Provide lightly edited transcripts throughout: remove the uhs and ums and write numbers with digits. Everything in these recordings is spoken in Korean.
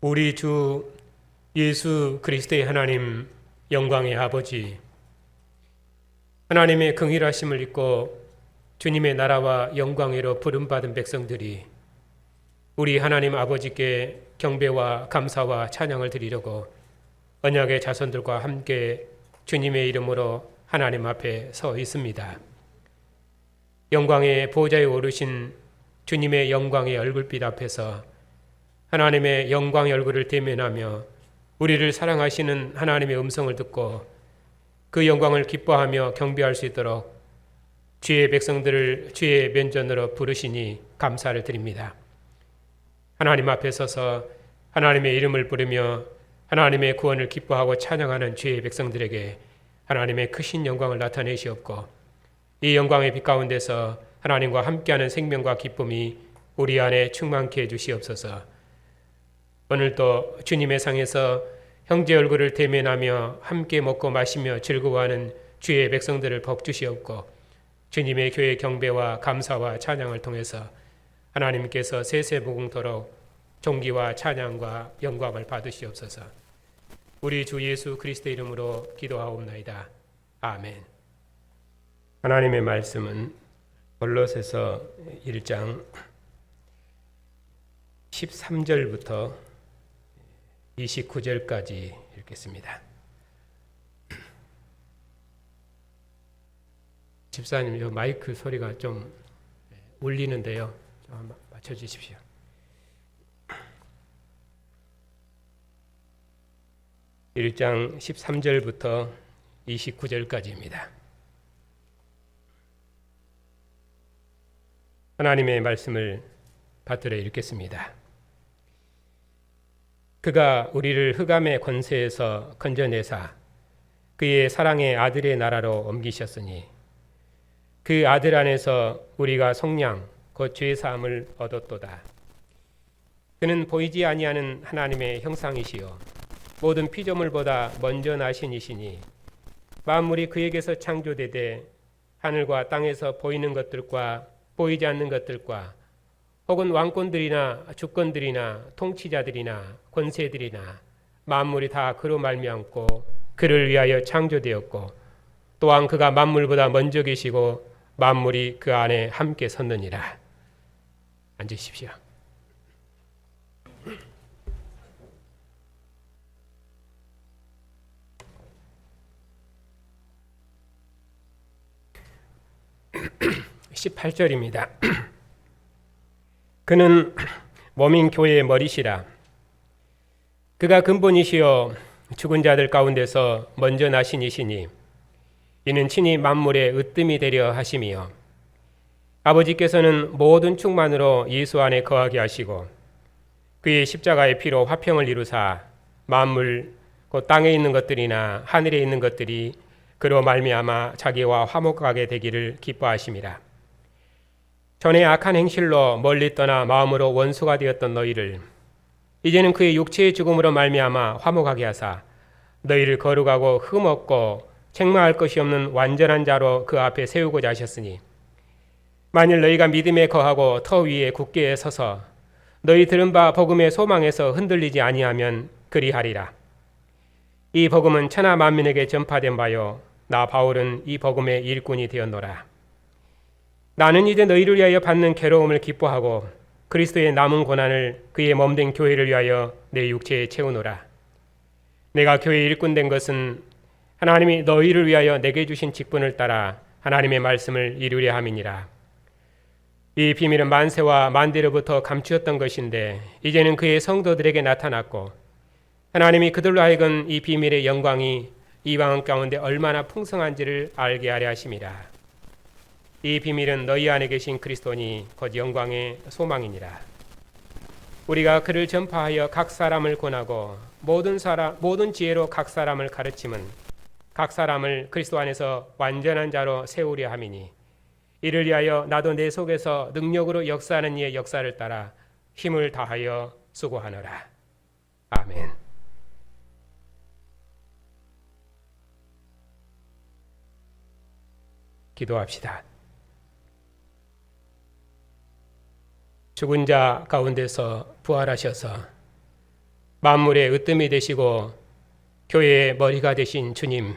우리 주 예수 그리스도의 하나님, 영광의 아버지, 하나님의 긍휼하심을 입고 주님의 나라와 영광으로 부름받은 백성들이 우리 하나님 아버지께 경배와 감사와 찬양을 드리려고 언약의 자손들과 함께 주님의 이름으로 하나님 앞에 서 있습니다. 영광의 보좌에 오르신 주님의 영광의 얼굴빛 앞에서 하나님의 영광의 얼굴을 대면하며 우리를 사랑하시는 하나님의 음성을 듣고 그 영광을 기뻐하며 경배할 수 있도록 주의 백성들을 주의 면전으로 부르시니 감사를 드립니다. 하나님 앞에 서서 하나님의 이름을 부르며 하나님의 구원을 기뻐하고 찬양하는 주의 백성들에게 하나님의 크신 영광을 나타내시옵고 이 영광의 빛 가운데서 하나님과 함께하는 생명과 기쁨이 우리 안에 충만케 해주시옵소서. 오늘도 주님의 상에서 형제 얼굴을 대면하며 함께 먹고 마시며 즐거워하는 주의 백성들을 복주시옵고 주님의 교회 경배와 감사와 찬양을 통해서 하나님께서 세세무궁토록 존귀와 찬양과 영광을 받으시옵소서. 우리 주 예수 그리스도 이름으로 기도하옵나이다. 아멘. 하나님의 말씀은 골로새서 1장 13절부터 29절까지 읽겠습니다. 집사님, 이 마이크 소리가 좀 울리는데요. 좀 한번 맞춰주십시오. (1장) 13절부터 29절까지입니다. 하나님의 말씀을 받들어 읽겠습니다. 그가 우리를 흑암의 권세에서 건져내사 그의 사랑의 아들의 나라로 옮기셨으니 그 아들 안에서 우리가 속량 곧 죄 사함을 얻었도다. 그는 보이지 아니하는 하나님의 형상이시요 모든 피조물보다 먼저 나신 이시니 만물이 그에게서 창조되되 하늘과 땅에서 보이는 것들과 보이지 않는 것들과 혹은 왕권들이나 주권들이나 통치자들이나 권세들이나 만물이 다 그로 말미암고 그를 위하여 창조되었고 또한 그가 만물보다 먼저 계시고 만물이 그 안에 함께 섰느니라. 앉으십시오. (18절입니다) 그는 몸인 교회의 머리시라. 그가 근본이시요 죽은 자들 가운데서 먼저 나신 이시니 이는 친히 만물의 으뜸이 되려 하심이요 아버지께서는 모든 충만으로 예수 안에 거하게 하시고 그의 십자가의 피로 화평을 이루사 만물 곧 땅에 있는 것들이나 하늘에 있는 것들이 그로 말미암아 자기와 화목하게 되기를 기뻐하심이라. 전에 악한 행실로 멀리 떠나 마음으로 원수가 되었던 너희를 이제는 그의 육체의 죽음으로 말미암아 화목하게 하사 너희를 거룩하고 흠없고 책망할 것이 없는 완전한 자로 그 앞에 세우고자 하셨으니 만일 너희가 믿음에 거하고 터 위에 굳게 서서 너희 들은 바 복음의 소망에서 흔들리지 아니하면 그리하리라. 이 복음은 천하 만민에게 전파된 바요 나 바울은 이 복음의 일꾼이 되었노라. 나는 이제 너희를 위하여 받는 괴로움을 기뻐하고 그리스도의 남은 고난을 그의 몸된 교회를 위하여 내 육체에 채우노라. 내가 교회의 일꾼 된 것은 하나님이 너희를 위하여 내게 주신 직분을 따라 하나님의 말씀을 이루려 함이니라. 이 비밀은 만세와 만대로부터 감추었던 것인데 이제는 그의 성도들에게 나타났고 하나님이 그들로 하여금 이 비밀의 영광이 이방 가운데 얼마나 풍성한지를 알게 하려 하심이라. 이 비밀은 너희 안에 계신 그리스도니 곧 영광의 소망이니라. 우리가 그를 전파하여 각 사람을 권하고 모든 지혜로 각 사람을 가르침은 각 사람을 그리스도 안에서 완전한 자로 세우려 함이니 이를 위하여 나도 내 속에서 능력으로 역사하는 이의 역사를 따라 힘을 다하여 수고하노라. 아멘. 기도합시다. 죽은 자 가운데서 부활하셔서 만물의 으뜸이 되시고 교회의 머리가 되신 주님,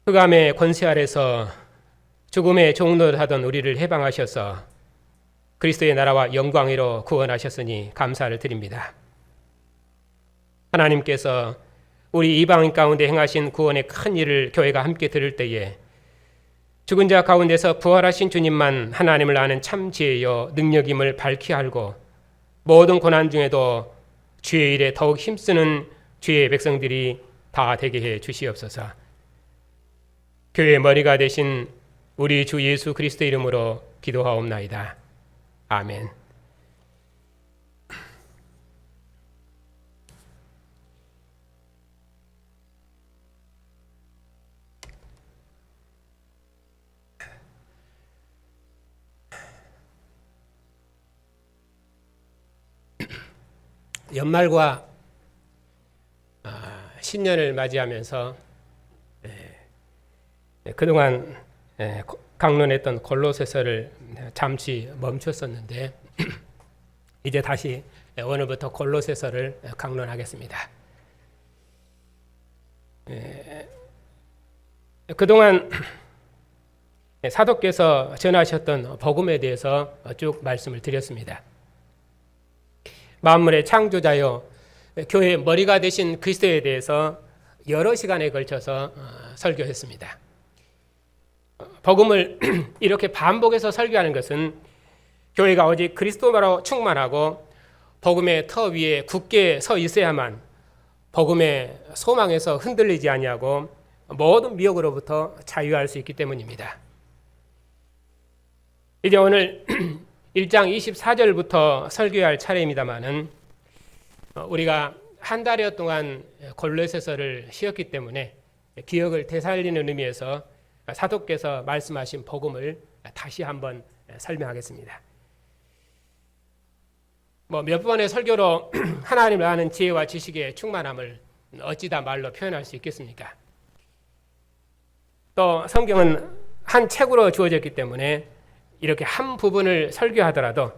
흑암의 권세 아래서 죽음의 종노릇하던 우리를 해방하셔서 그리스도의 나라와 영광으로 구원하셨으니 감사를 드립니다. 하나님께서 우리 이방인 가운데 행하신 구원의 큰 일을 교회가 함께 들을 때에 죽은 자 가운데서 부활하신 주님만 하나님을 아는 참 지혜요 능력임을 밝히 알고 모든 고난 중에도 주의 일에 더욱 힘쓰는 주의 백성들이 다 되게 해 주시옵소서. 교회의 머리가 되신 우리 주 예수 그리스도 이름으로 기도하옵나이다. 아멘. 연말과 신년을 맞이하면서 그동안 강론했던 골로새서를 잠시 멈췄었는데 이제 다시 오늘부터 골로새서를 강론하겠습니다. 그동안 사도께서 전하셨던 복음에 대해서 쭉 말씀을 드렸습니다. 만물의 창조자요 교회의 머리가 되신 그리스도에 대해서 여러 시간에 걸쳐서 설교했습니다. 복음을 이렇게 반복해서 설교하는 것은 교회가 오직 그리스도로 충만하고 복음의 터 위에 굳게 서 있어야만 복음의 소망에서 흔들리지 아니하고 모든 미혹으로부터 자유할 수 있기 때문입니다. 이제 오늘 1장 24절부터 설교할 차례입니다마는 우리가 한 달여 동안 골로새서를 쉬었기 때문에 기억을 되살리는 의미에서 사도께서 말씀하신 복음을 다시 한번 설명하겠습니다. 몇 번의 설교로 하나님을 아는 지혜와 지식의 충만함을 어찌다 말로 표현할 수 있겠습니까? 또 성경은 한 책으로 주어졌기 때문에 이렇게 한 부분을 설교하더라도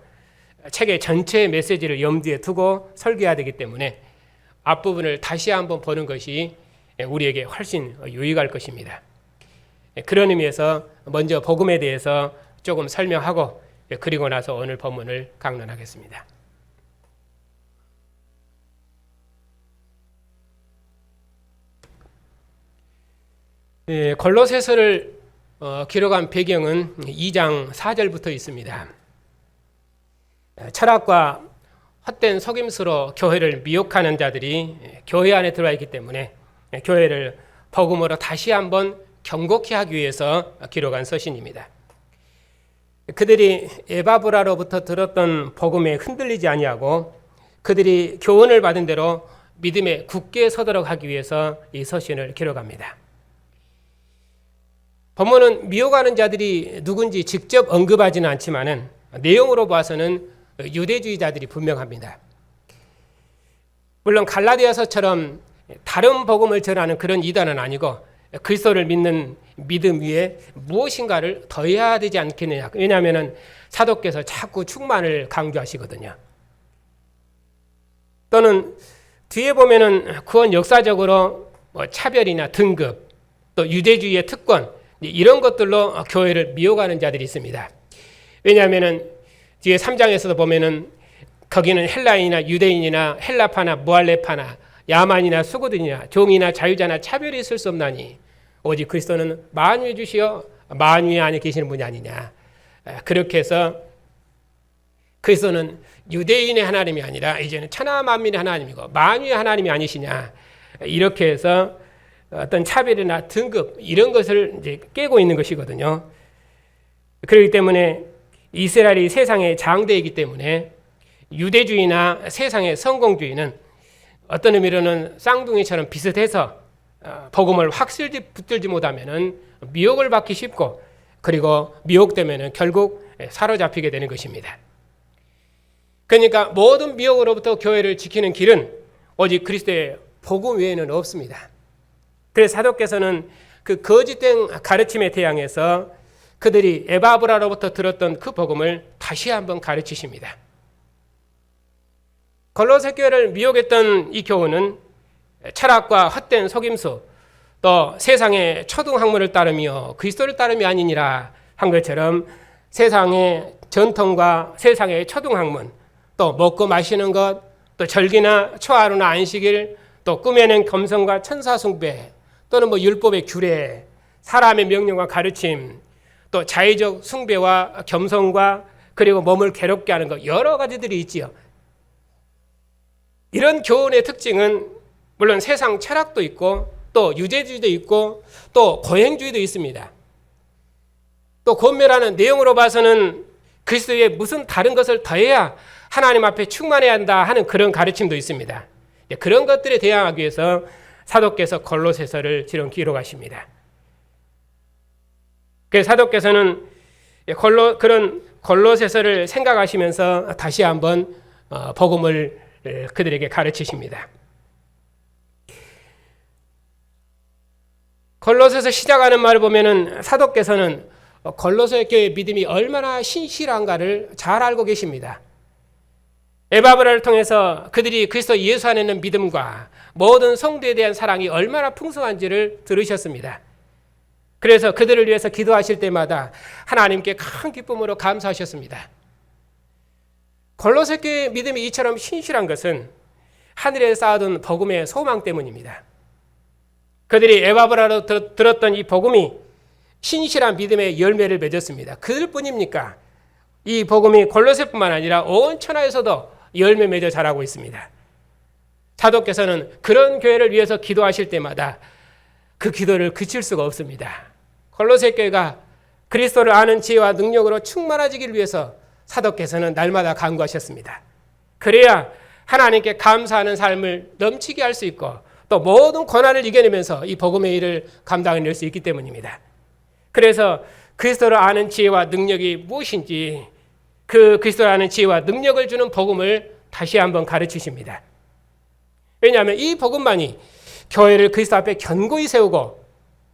책의 전체 메시지를 염두에 두고 설교해야 되기 때문에 앞부분을 다시 한번 보는 것이 우리에게 훨씬 유익할 것입니다. 그런 의미에서 먼저 복음에 대해서 조금 설명하고 그리고 나서 오늘 본문을 강론하겠습니다. 골로새서를 기록한 배경은 2장 4절부터 있습니다. 철학과 헛된 속임수로 교회를 미혹하는 자들이 교회 안에 들어와 있기 때문에 교회를 복음으로 다시 한번 경고케 하기 위해서 기록한 서신입니다. 그들이 에바브라로부터 들었던 복음에 흔들리지 아니하고 그들이 교훈을 받은 대로 믿음에 굳게 서도록 하기 위해서 이 서신을 기록합니다. 본문은 미혹하는 자들이 누군지 직접 언급하지는 않지만은 내용으로 봐서는 유대주의자들이 분명합니다. 물론 갈라디아서처럼 다른 복음을 전하는 그런 이단은 아니고 그리스도를 믿는 믿음 위에 무엇인가를 더해야 되지 않겠느냐. 왜냐하면 사도께서 자꾸 충만을 강조하시거든요. 또는 뒤에 보면은 구원 역사적으로 차별이나 등급, 또 유대주의의 특권 이런 것들로 교회를 미혹하는 자들이 있습니다. 왜냐하면 뒤에 3장에서도 보면은 거기는 헬라인이나 유대인이나 헬라파나 무할레파나 야만이나 수고들이나 종이나 자유자나 차별이 있을 수 없나니 오직 그리스도는 만유의 주시여 만유의 안에 계시는 분이 아니냐. 그렇게 해서 그리스도는 유대인의 하나님이 아니라 이제는 천하 만민의 하나님이고 만유의 하나님이 아니시냐. 이렇게 해서 어떤 차별이나 등급 이런 것을 이제 깨고 있는 것이거든요. 그렇기 때문에 이스라엘이 세상의 장대이기 때문에 유대주의나 세상의 성공주의는 어떤 의미로는 쌍둥이처럼 비슷해서 복음을 확실히 붙들지 못하면은 미혹을 받기 쉽고 그리고 미혹되면은 결국 사로잡히게 되는 것입니다. 그러니까 모든 미혹으로부터 교회를 지키는 길은 오직 그리스도의 복음 외에는 없습니다. 그래서 사도께서는 그 거짓된 가르침에 대항해서 그들이 에바브라로부터 들었던 그 복음을 다시 한번 가르치십니다. 골로새 교회를 미혹했던 이 교훈은 철학과 헛된 속임수, 또 세상의 초등학문을 따르며 그리스도를 따름이 아니니라 한 것처럼 세상의 전통과 세상의 초등학문, 또 먹고 마시는 것, 또 절기나 초하루나 안식일, 또 꾸며낸 겸손과 천사숭배, 또는 율법의 규례, 사람의 명령과 가르침, 또 자의적 숭배와 겸손과 그리고 몸을 괴롭게 하는 것, 여러 가지들이 있지요. 이런 교훈의 특징은 물론 세상 철학도 있고 또 유대주의도 있고 또 고행주의도 있습니다. 또 권면하는 내용으로 봐서는 그리스도에 무슨 다른 것을 더해야 하나님 앞에 충만해야 한다 하는 그런 가르침도 있습니다. 그런 것들에 대항하기 위해서 사도께서 골로새서를 지금 기록하십니다. 그래서 사도께서는 그런 골로새서를 생각하시면서 다시 한번 복음을 그들에게 가르치십니다. 골로새서 시작하는 말을 보면은 사도께서는 골로새 교회의 믿음이 얼마나 신실한가를 잘 알고 계십니다. 에바브라를 통해서 그들이 그리스도 예수 안에 있는 믿음과 모든 성도에 대한 사랑이 얼마나 풍성한지를 들으셨습니다. 그래서 그들을 위해서 기도하실 때마다 하나님께 큰 기쁨으로 감사하셨습니다. 골로새 교회의 믿음이 이처럼 신실한 것은 하늘에 쌓아둔 복음의 소망 때문입니다. 그들이 에바브라로 들었던 이 복음이 신실한 믿음의 열매를 맺었습니다. 그들뿐입니까? 이 복음이 골로새뿐만 아니라 온 천하에서도 열매 맺어 자라고 있습니다. 사도께서는 그런 교회를 위해서 기도하실 때마다 그 기도를 그칠 수가 없습니다. 골로새 교회가 그리스도를 아는 지혜와 능력으로 충만해지기를 위해서 사도께서는 날마다 간구하셨습니다. 그래야 하나님께 감사하는 삶을 넘치게 할 수 있고 또 모든 고난을 이겨내면서 이 복음의 일을 감당해낼 수 있기 때문입니다. 그래서 그리스도를 아는 지혜와 능력이 무엇인지 그 그리스도를 아는 지혜와 능력을 주는 복음을 다시 한번 가르치십니다. 왜냐하면 이 복음만이 교회를 그리스도 앞에 견고히 세우고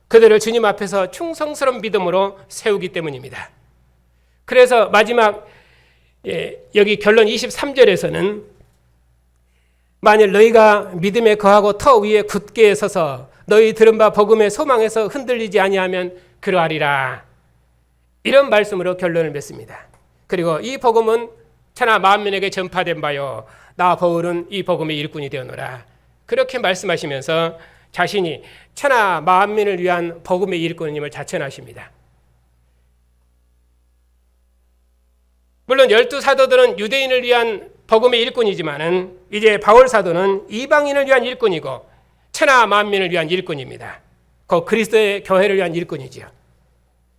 그들을 주님 앞에서 충성스러운 믿음으로 세우기 때문입니다. 그래서 마지막 여기 결론 23절에서는 만일 너희가 믿음에 거하고 터 위에 굳게 서서 너희 들은 바 복음의 소망에서 흔들리지 아니하면 그러하리라. 이런 말씀으로 결론을 맺습니다. 그리고 이 복음은 천하 만민에게 전파된 바요 나 바울은 이 복음의 일꾼이 되었노라. 그렇게 말씀하시면서 자신이 천하 만민을 위한 복음의 일꾼임을 자천하십니다. 물론 12사도들은 유대인을 위한 복음의 일꾼이지만은 이제 바울 사도는 이방인을 위한 일꾼이고 천하 만민을 위한 일꾼입니다. 그 그리스도의 교회를 위한 일꾼이지요.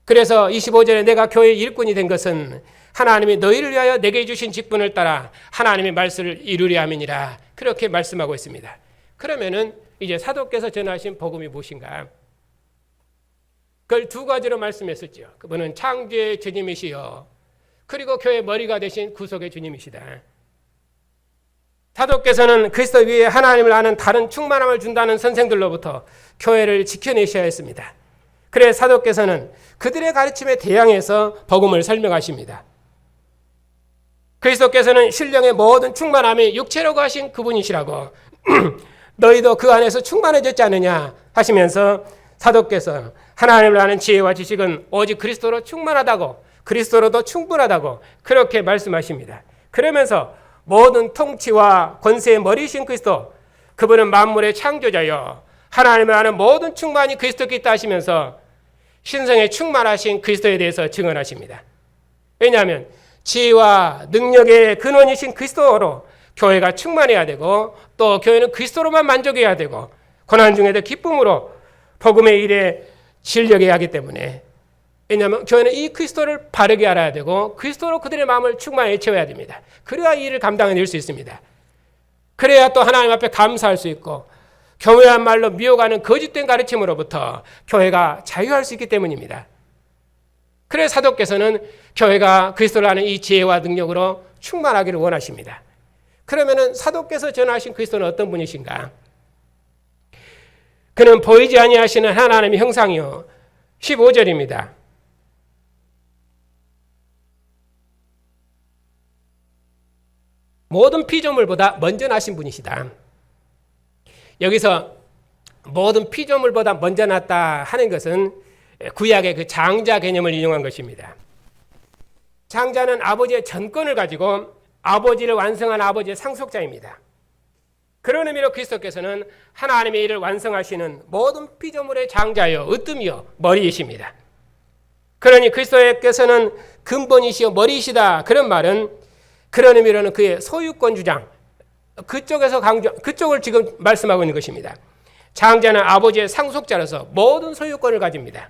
그래서 25절에 내가 교회의 일꾼이 된 것은 하나님이 너희를 위하여 내게 주신 직분을 따라 하나님의 말씀을 이루려 함이니라. 그렇게 말씀하고 있습니다. 그러면은 이제 사도께서 전하신 복음이 무엇인가? 그걸 두 가지로 말씀했었죠. 그분은 창조의 주님이시여 그리고 교회 머리가 되신 구속의 주님이시다. 사도께서는 그리스도 위에 하나님을 아는 다른 충만함을 준다는 선생들로부터 교회를 지켜내셔야 했습니다. 그래서 사도께서는 그들의 가르침에 대항해서 복음을 설명하십니다. 그리스도께서는 신령의 모든 충만함이 육체로 가신 그분이시라고 너희도 그 안에서 충만해졌지 않느냐 하시면서 사도께서 하나님을 아는 지혜와 지식은 오직 그리스도로 충만하다고 그리스도로도 충분하다고 그렇게 말씀하십니다. 그러면서 모든 통치와 권세의 머리이신 그리스도 그분은 만물의 창조자여 하나님을 아는 모든 충만이 그리스도께 있다 하시면서 신성에 충만하신 그리스도에 대해서 증언하십니다. 왜냐하면 지혜와 능력의 근원이신 그리스도로 교회가 충만해야 되고 또 교회는 그리스도로만 만족해야 되고 고난 중에도 기쁨으로 복음의 일에 진력해야 하기 때문에 왜냐하면 교회는 이 그리스도를 바르게 알아야 되고 그리스도로 그들의 마음을 충만히 채워야 됩니다. 그래야 이 일을 감당해낼 수 있습니다. 그래야 또 하나님 앞에 감사할 수 있고 교묘한 말로 미혹하는 거짓된 가르침으로부터 교회가 자유할 수 있기 때문입니다. 그래서 사도께서는 교회가 그리스도를 아는 이 지혜와 능력으로 충만하기를 원하십니다. 그러면은 사도께서 전하신 그리스도는 어떤 분이신가? 그는 보이지 아니하시는 하나님의 형상이요. 15절입니다. 모든 피조물보다 먼저 나신 분이시다. 여기서 모든 피조물보다 먼저 났다 하는 것은 구약의 그 장자 개념을 인용한 것입니다. 장자는 아버지의 전권을 가지고 아버지를 완성한 아버지의 상속자입니다. 그런 의미로 그리스도께서는 하나님의 일을 완성하시는 모든 피조물의 장자요 으뜸이요 머리이십니다. 그러니 그리스도께서는 근본이시요 머리이시다. 그런 말은 그런 의미로는 그의 소유권 주장, 그쪽을 지금 말씀하고 있는 것입니다. 장자는 아버지의 상속자로서 모든 소유권을 가집니다.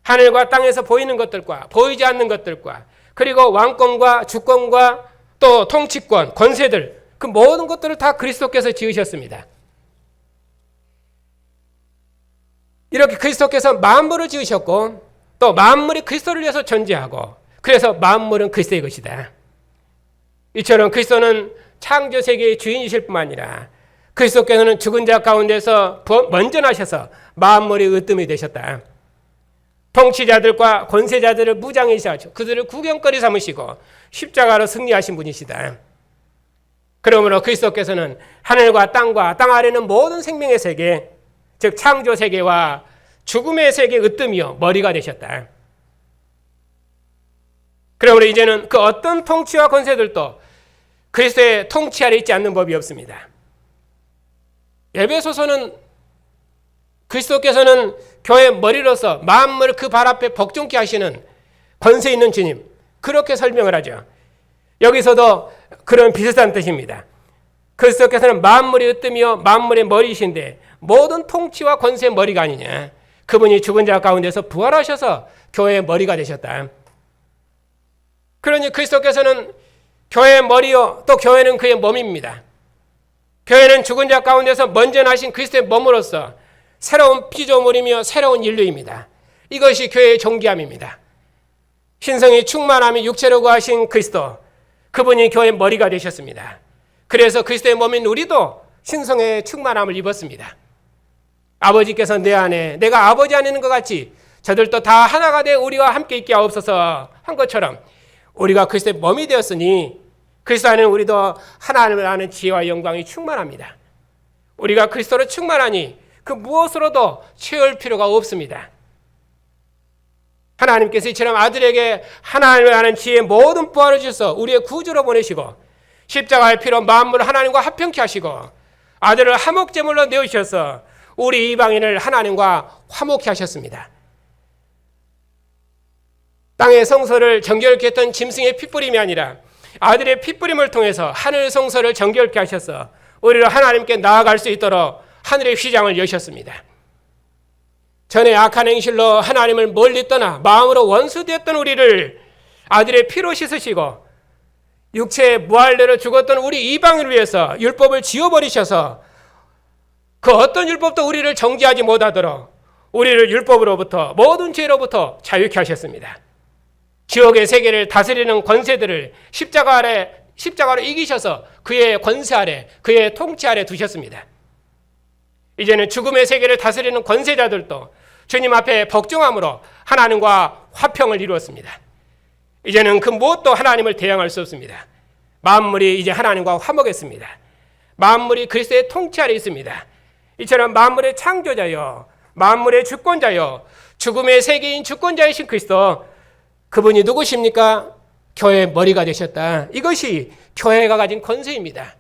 하늘과 땅에서 보이는 것들과 보이지 않는 것들과 그리고 왕권과 주권과 또 통치권, 권세들, 그 모든 것들을 다 그리스도께서 지으셨습니다. 이렇게 그리스도께서 만물을 지으셨고 또 만물이 그리스도를 위해서 존재하고 그래서 만물은 그리스도의 것이다. 이처럼 그리스도는 창조 세계의 주인이실 뿐만 아니라 그리스도께서는 죽은 자 가운데서 먼저 나셔서 만물의 으뜸이 되셨다. 통치자들과 권세자들을 무장이시하시고 그들을 구경거리 삼으시고 십자가로 승리하신 분이시다. 그러므로 그리스도께서는 하늘과 땅과 땅 아래는 모든 생명의 세계, 즉 창조 세계와 죽음의 세계의 으뜸이요 머리가 되셨다. 그러므로 이제는 그 어떤 통치와 권세들도 그리스도의 통치 아래 있지 않는 법이 없습니다. 에베소서는 그리스도께서는 교회 머리로서 만물을 그 발 앞에 복종케 하시는 권세 있는 주님, 그렇게 설명을 하죠. 여기서도 그런 비슷한 뜻입니다. 그리스도께서는 만물의 으뜸이요 만물의 머리이신데 모든 통치와 권세의 머리가 아니냐. 그분이 죽은 자 가운데서 부활하셔서 교회의 머리가 되셨다. 그러니 그리스도께서는 교회의 머리요 또 교회는 그의 몸입니다. 교회는 죽은 자 가운데서 먼저 나신 그리스도의 몸으로서 새로운 피조물이며 새로운 인류입니다. 이것이 교회의 존귀함입니다. 신성이 충만함이 육체로 거하신 그리스도, 그분이 교회의 머리가 되셨습니다. 그래서 그리스도의 몸인 우리도 신성의 충만함을 입었습니다. 아버지께서 내 안에 내가 아버지 안에 있는 것 같이 저들도 다 하나가 돼 우리와 함께 있게 하옵소서 한 것처럼 우리가 그리스도의 몸이 되었으니 그리스도 안에 우리도 하나님을 아는 지혜와 영광이 충만합니다. 우리가 그리스도로 충만하니 그 무엇으로도 채울 필요가 없습니다. 하나님께서 이처럼 아들에게 하나님을 아는 지혜의 모든 부활을 주셔서 우리의 구주로 보내시고 십자가의 피로 만물을 하나님과 합평케 하시고 아들을 화목제물로 내어주셔서 우리 이방인을 하나님과 화목케 하셨습니다. 땅의 성소를 정결케 했던 짐승의 핏뿌림이 아니라 아들의 핏뿌림을 통해서 하늘 성소를 정결케 하셔서 우리를 하나님께 나아갈 수 있도록 하늘의 휘장을 여셨습니다. 전에 악한 행실로 하나님을 멀리 떠나 마음으로 원수되었던 우리를 아들의 피로 씻으시고 육체의 무할례로 죽었던 우리 이방인을 위해서 율법을 지워버리셔서 그 어떤 율법도 우리를 정죄하지 못하도록 우리를 율법으로부터 모든 죄로부터 자유케 하셨습니다. 지옥의 세계를 다스리는 권세들을 십자가로 이기셔서 그의 권세 아래, 그의 통치 아래 두셨습니다. 이제는 죽음의 세계를 다스리는 권세자들도 주님 앞에 복종함으로 하나님과 화평을 이루었습니다. 이제는 그 무엇도 하나님을 대항할 수 없습니다. 만물이 이제 하나님과 화목했습니다. 만물이 그리스도의 통치 아래 있습니다. 이처럼 만물의 창조자요, 만물의 주권자요, 죽음의 세계인 주권자이신 그리스도, 그분이 누구십니까? 교회의 머리가 되셨다. 이것이 교회가 가진 권세입니다.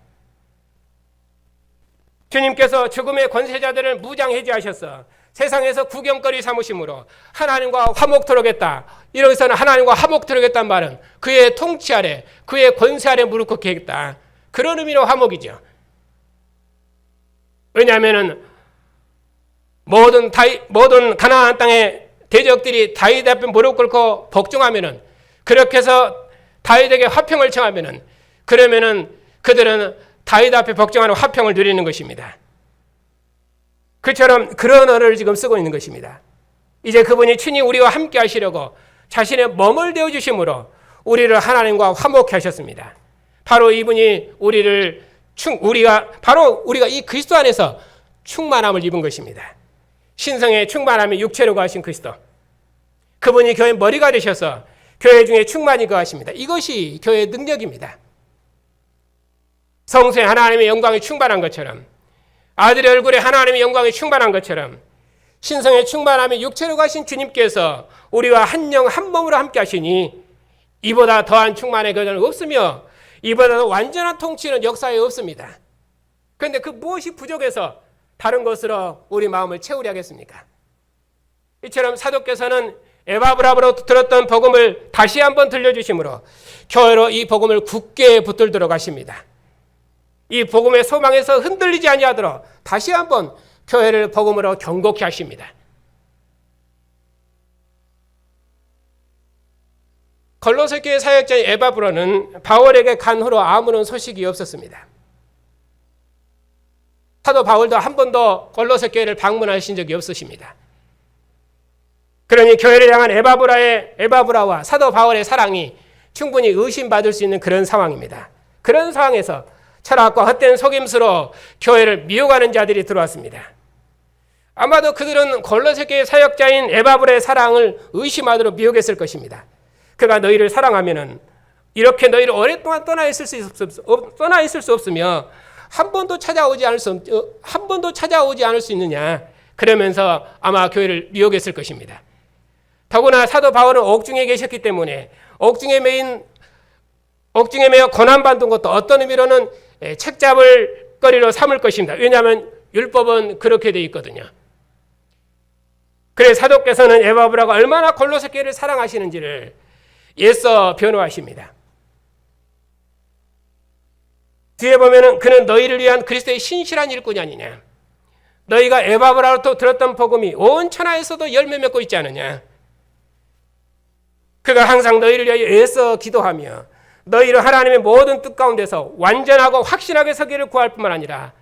주님께서 죽음의 권세자들을 무장해제하셔서 세상에서 구경거리 삼으심으로 하나님과 화목토록 했다. 이러고서는 하나님과 화목토록 했단 말은 그의 통치 아래, 그의 권세 아래 무릎 꿇게 했다. 그런 의미로 화목이죠. 왜냐하면 모든 가나안 땅의 대적들이 다윗 앞에 무릎 꿇고 복종하면은, 그렇게 해서 다윗에게 화평을 청하면은, 그러면은 그들은 다윗 앞에 복종하는 화평을 누리는 것입니다. 그처럼 그런 언어를 지금 쓰고 있는 것입니다. 이제 그분이 친히 우리와 함께 하시려고 자신의 몸을 내어 주심으로 우리를 하나님과 화목케 하셨습니다. 바로 이분이 우리가 이 그리스도 안에서 충만함을 입은 것입니다. 신성의 충만함이 육체로 거하신 그리스도, 그분이 교회의 머리가 되셔서 교회 중에 충만히 거하십니다. 이것이 교회의 능력입니다. 성소에 하나님의 영광이 충만한 것처럼, 아들의 얼굴에 하나님의 영광이 충만한 것처럼, 신성의 충만함이 육체로 가신 주님께서 우리와 한 영 한 몸으로 함께 하시니 이보다 더한 충만의 교제는 없으며 이보다 더 완전한 통치는 역사에 없습니다. 그런데 그 무엇이 부족해서 다른 것으로 우리 마음을 채우려 하겠습니까? 이처럼 사도께서는 에바브라로부터 들었던 복음을 다시 한번 들려주심으로 교회로 이 복음을 굳게 붙들도록 하십니다. 이 복음의 소망에서 흔들리지 아니하도록 다시 한번 교회를 복음으로 경고케 하십니다. 골로새 교회 사역자인 에바브라는 바울에게 간 후로 아무런 소식이 없었습니다. 사도 바울도 한 번도 골로새 교회를 방문하신 적이 없으십니다. 그러니 교회를 향한 에바브라와 사도 바울의 사랑이 충분히 의심받을 수 있는 그런 상황입니다. 그런 상황에서 철학과 헛된 속임수로 교회를 미혹하는 자들이 들어왔습니다. 아마도 그들은 골로새 교회 사역자인 에바브라의 사랑을 의심하도록 미혹했을 것입니다. 그가 너희를 사랑하면은 이렇게 너희를 오랫동안 떠나 있을 수 없으며 한 번도 찾아오지 않을 수 있느냐, 그러면서 아마 교회를 미혹했을 것입니다. 더구나 사도 바울은 옥중에 계셨기 때문에 옥중에 매여 고난받은 것도 어떤 의미로는 책잡을 거리로 삼을 것입니다. 왜냐하면 율법은 그렇게 되어 있거든요. 그래서 사도께서는 에바브라가 얼마나 골로새 교회를 사랑하시는지를 애써 변호하십니다. 뒤에 보면은 그는 너희를 위한 그리스도의 신실한 일꾼이 아니냐, 너희가 에바브라로부터 들었던 복음이 온 천하에서도 열매 맺고 있지 않느냐, 그가 항상 너희를 위하여 애써 기도하며 너희를 하나님의 모든 뜻 가운데서 완전하고 확실하게 서기를 구할 뿐만 아니라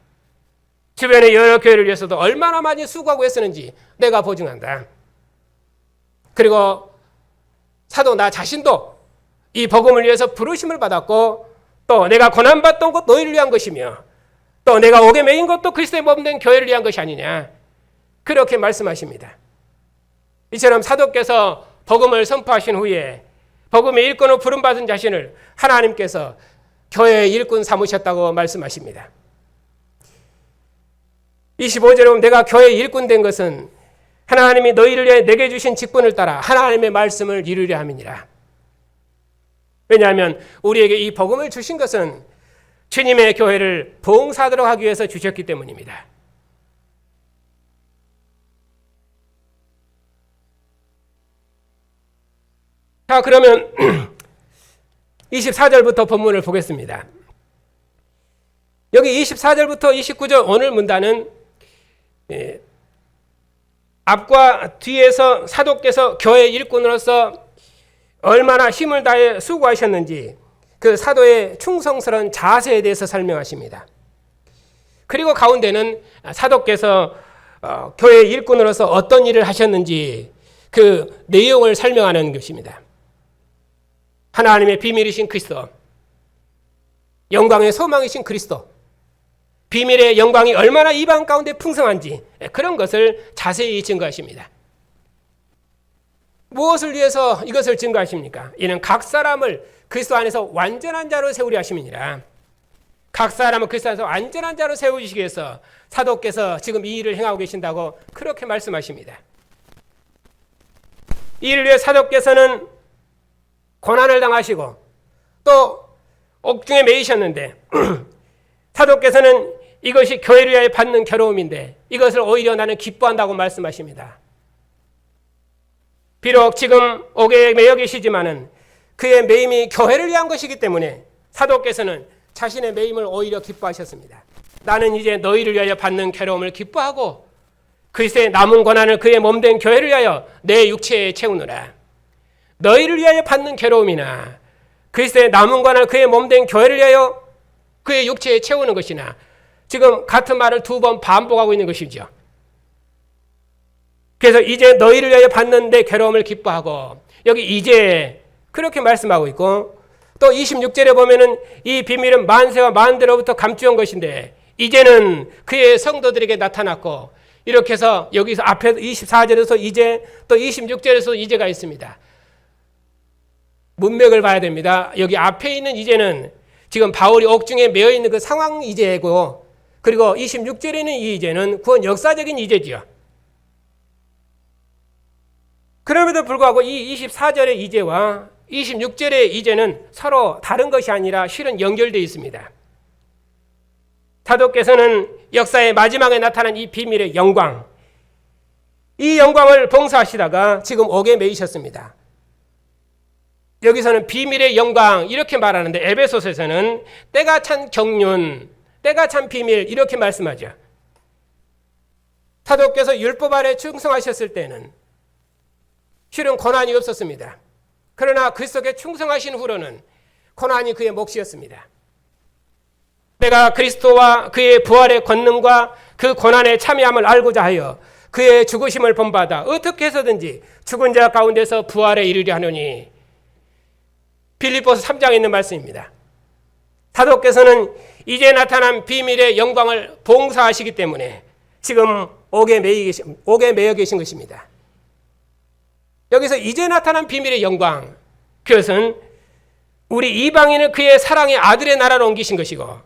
주변의 여러 교회를 위해서도 얼마나 많이 수고하고 애쓰는지 내가 보증한다. 그리고 사도 나 자신도 이 복음을 위해서 부르심을 받았고, 또 내가 고난받던 것 너희를 위한 것이며, 또 내가 옥에 매인 것도 그리스도의 몸된 교회를 위한 것이 아니냐, 그렇게 말씀하십니다. 이처럼 사도께서 복음을 선포하신 후에 복음의 일꾼으로 부름받은 자신을 하나님께서 교회의 일꾼 삼으셨다고 말씀하십니다. 25절에 보면 내가 교회의 일꾼 된 것은 하나님이 너희를 위해 내게 주신 직분을 따라 하나님의 말씀을 이루려 함이니라. 왜냐하면 우리에게 이 복음을 주신 것은 주님의 교회를 봉사하도록 하기 위해서 주셨기 때문입니다. 자, 그러면 24절부터 본문을 보겠습니다. 여기 24절부터 29절 오늘 문단은 앞과 뒤에서 사도께서 교회 일꾼으로서 얼마나 힘을 다해 수고하셨는지 그 사도의 충성스러운 자세에 대해서 설명하십니다. 그리고 가운데는 사도께서 교회 일꾼으로서 어떤 일을 하셨는지 그 내용을 설명하는 것입니다. 하나님의 비밀이신 그리스도, 영광의 소망이신 그리스도, 비밀의 영광이 얼마나 이방 가운데 풍성한지 그런 것을 자세히 증거하십니다. 무엇을 위해서 이것을 증거하십니까? 이는 각 사람을 그리스도 안에서 완전한 자로 세우려 하심이니라. 각 사람을 그리스도 안에서 완전한 자로 세우시기 위해서 사도께서 지금 이 일을 행하고 계신다고 그렇게 말씀하십니다. 이 일을 위해 사도께서는 고난을 당하시고 또 옥중에 매이셨는데 사도께서는 이것이 교회를 위하여 받는 괴로움인데 이것을 오히려 나는 기뻐한다고 말씀하십니다. 비록 지금 옥에 매여 계시지만은 그의 매임이 교회를 위한 것이기 때문에 사도께서는 자신의 매임을 오히려 기뻐하셨습니다. 나는 이제 너희를 위하여 받는 괴로움을 기뻐하고 그리스도의 남은 고난을 그의 몸된 교회를 위하여 내 육체에 채우느라. 너희를 위하여 받는 괴로움이나 그리스도의 남은 고난을 그의 몸된 교회를 위하여 그의 육체에 채우는 것이나 지금 같은 말을 두 번 반복하고 있는 것이죠. 그래서 이제 너희를 위하여 받는 내 괴로움을 기뻐하고 여기 이제 그렇게 말씀하고 있고 또 26절에 보면은 이 비밀은 만세와 만대로부터 감추온 것인데 이제는 그의 성도들에게 나타났고 이렇게 해서 여기서 앞에 24절에서 이제 또 26절에서 이제가 있습니다. 문맥을 봐야 됩니다. 여기 앞에 있는 이제는 지금 바울이 옥중에 매여 있는 그 상황 이제고, 그리고 26절에 있는 이 이제는 구원 역사적인 이제지요. 그럼에도 불구하고 이 24절의 이제와 26절의 이제는 서로 다른 것이 아니라 실은 연결되어 있습니다. 사도께서는 역사의 마지막에 나타난 이 비밀의 영광, 이 영광을 봉사하시다가 지금 옥에 매이셨습니다. 여기서는 비밀의 영광 이렇게 말하는데, 에베소서에서는 때가 찬 경륜, 때가 찬 비밀 이렇게 말씀하죠. 사도께서 율법 아래 충성하셨을 때는 실은 고난이 없었습니다. 그러나 그리스도께 충성하신 후로는 고난이 그의 몫이었습니다. 내가 그리스도와 그의 부활의 권능과 그 고난의 참여함을 알고자 하여 그의 죽으심을 본받아 어떻게 해서든지 죽은 자 가운데서 부활에 이르려 하노니, 빌립보서 3장에 있는 말씀입니다. 사도께서는 이제 나타난 비밀의 영광을 봉사하시기 때문에 지금 옥에 매여 계신 것입니다. 여기서 이제 나타난 비밀의 영광, 그것은 우리 이방인을 그의 사랑의 아들의 나라로 옮기신 것이고,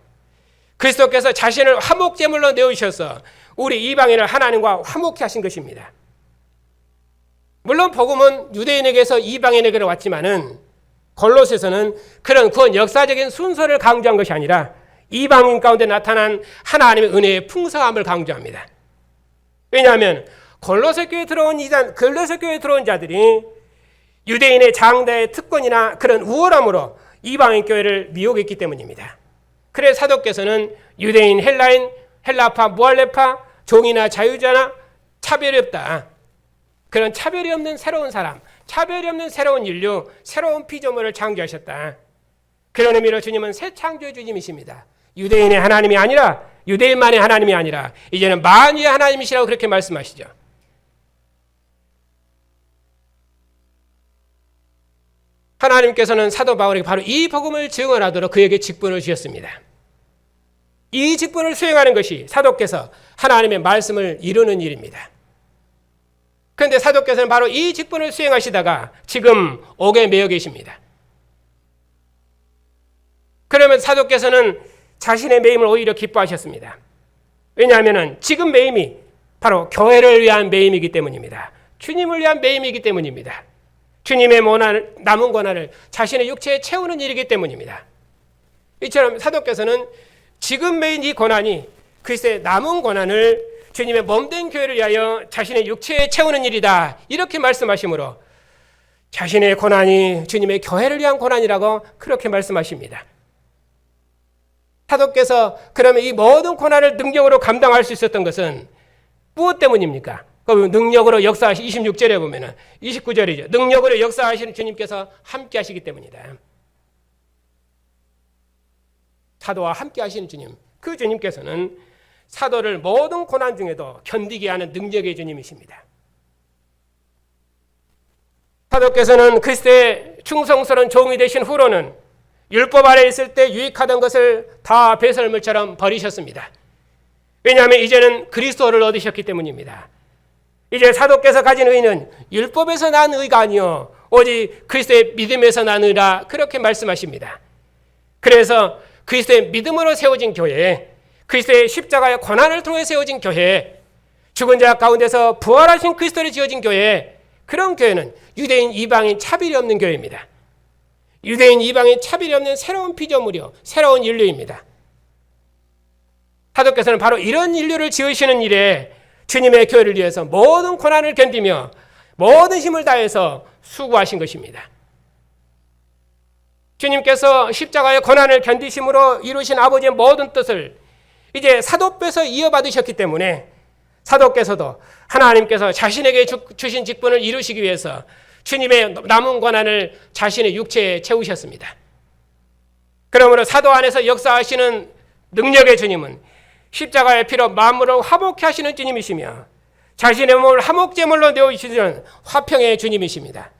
그리스도께서 자신을 화목제물로 내어주셔서 우리 이방인을 하나님과 화목케 하신 것입니다. 물론 복음은 유대인에게서 이방인에게로 왔지만은 골로새서는 그런 구원 역사적인 순서를 강조한 것이 아니라 이방인 가운데 나타난 하나님의 은혜의 풍성함을 강조합니다. 왜냐하면 골로새 교회에 들어온 자들이 유대인의 장대의 특권이나 그런 우월함으로 이방인 교회를 미혹했기 때문입니다. 그래서 사도께서는 유대인, 헬라인, 헬라파, 무할레파, 종이나 자유자나 차별이 없다. 그런 차별이 없는 새로운 사람, 차별이 없는 새로운 인류, 새로운 피조물을 창조하셨다. 그런 의미로 주님은 새 창조의 주님이십니다. 유대인의 하나님이 아니라, 유대인만의 하나님이 아니라 이제는 만유의 하나님이시라고 그렇게 말씀하시죠. 하나님께서는 사도 바울에게 바로 이 복음을 증언하도록 그에게 직분을 주셨습니다. 이 직분을 수행하는 것이 사도께서 하나님의 말씀을 이루는 일입니다. 그런데 사도께서는 바로 이 직분을 수행하시다가 지금 옥에 매여 계십니다. 그러면 사도께서는 자신의 매임을 오히려 기뻐하셨습니다. 왜냐하면 지금 매임이 바로 교회를 위한 매임이기 때문입니다. 주님을 위한 매임이기 때문입니다. 주님의 남은 고난을 자신의 육체에 채우는 일이기 때문입니다. 이처럼 사도께서는 지금 매인 이 고난이 그리스도의 남은 고난을 주님의 몸된 교회를 위하여 자신의 육체에 채우는 일이다, 이렇게 말씀하시므로 자신의 고난이 주님의 교회를 위한 고난이라고 그렇게 말씀하십니다. 사도께서 그러면 이 모든 고난을 능력으로 감당할 수 있었던 것은 무엇 때문입니까? 그럼 능력으로 역사하시 26절에 보면은 29절이죠. 능력으로 역사하시는 주님께서 함께 하시기 때문이다. 사도와 함께 하시는 주님, 그 주님께서는 사도를 모든 고난 중에도 견디게 하는 능력의 주님이십니다. 사도께서는 그리스도의 충성스러운 종이 되신 후로는 율법 아래 있을 때 유익하던 것을 다 배설물처럼 버리셨습니다. 왜냐하면 이제는 그리스도를 얻으셨기 때문입니다. 이제 사도께서 가진 의는 율법에서 난 의가 아니요 오직 그리스도의 믿음에서 난 의라, 그렇게 말씀하십니다. 그래서 그리스도의 믿음으로 세워진 교회, 그리스도의 십자가의 고난을 통해 세워진 교회, 죽은 자 가운데서 부활하신 그리스도를 지어진 교회, 그런 교회는 유대인 이방인 차별이 없는 교회입니다. 유대인 이방인 차별이 없는 새로운 피조물이요, 새로운 인류입니다. 사도께서는 바로 이런 인류를 지으시는 일에 주님의 교회를 위해서 모든 고난을 견디며 모든 힘을 다해서 수고하신 것입니다. 주님께서 십자가의 고난을 견디심으로 이루신 아버지의 모든 뜻을 이제 사도께서 이어받으셨기 때문에 사도께서도 하나님께서 자신에게 주신 직분을 이루시기 위해서 주님의 남은 고난을 자신의 육체에 채우셨습니다. 그러므로 사도 안에서 역사하시는 능력의 주님은 십자가의 피로 만물을 화목케 하시는 주님이시며 자신의 몸을 화목제물로 내어주시는 화평의 주님이십니다.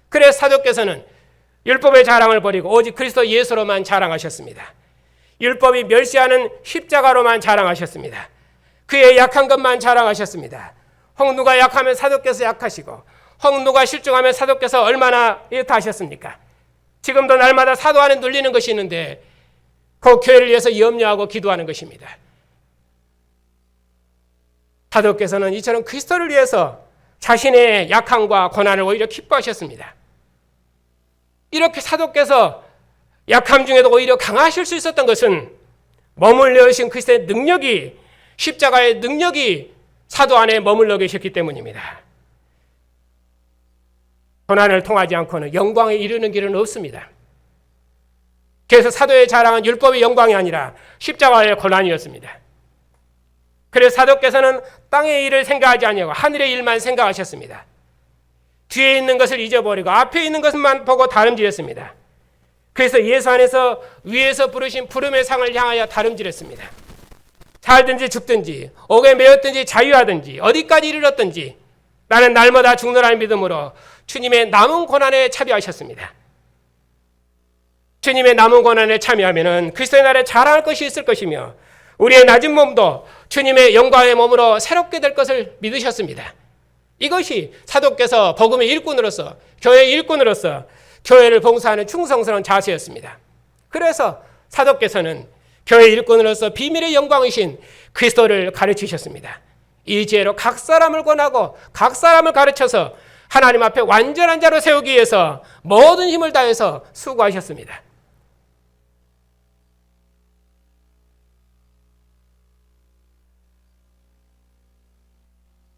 그래서 사도께서는 율법의 자랑을 버리고 오직 그리스도 예수로만 자랑하셨습니다. 율법이 멸시하는 십자가로만 자랑하셨습니다. 그의 약한 것만 자랑하셨습니다. 홍누가 약하면 사도께서 약하시고 홍누가 실종하면 사도께서 얼마나 이렇다 하셨습니까? 지금도 날마다 사도 안에 눌리는 것이 있는데 그 교회를 위해서 염려하고 기도하는 것입니다. 사도께서는 이처럼 그리스도를 위해서 자신의 약함과 고난을 오히려 기뻐하셨습니다. 이렇게 사도께서 약함 중에도 오히려 강하실 수 있었던 것은 머물러 계신 그리스도의 능력이, 십자가의 능력이 사도 안에 머물러 계셨기 때문입니다. 고난을 통하지 않고는 영광에 이르는 길은 없습니다. 그래서 사도의 자랑은 율법의 영광이 아니라 십자가의 고난이었습니다. 그래서 사도께서는 땅의 일을 생각하지 아니하고 하늘의 일만 생각하셨습니다. 뒤에 있는 것을 잊어버리고 앞에 있는 것만 보고 다름질했습니다. 그래서 예수 안에서 위에서 부르신 부름의 상을 향하여 다름질했습니다. 살든지 죽든지 옥에 매였든지 자유하든지 어디까지 이르렀든지 나는 날마다 죽노라는 믿음으로 주님의 남은 고난에 참여하셨습니다. 주님의 남은 고난에 참여하면 그리스도의 날에 자랑할 것이 있을 것이며 우리의 낮은 몸도 주님의 영광의 몸으로 새롭게 될 것을 믿으셨습니다. 이것이 사도께서 복음의 일꾼으로서, 교회의 일꾼으로서 교회를 봉사하는 충성스러운 자세였습니다. 그래서 사도께서는 교회 일꾼으로서 비밀의 영광이신 그리스도를 가르치셨습니다. 이 지혜로 각 사람을 권하고 각 사람을 가르쳐서 하나님 앞에 완전한 자로 세우기 위해서 모든 힘을 다해서 수고하셨습니다.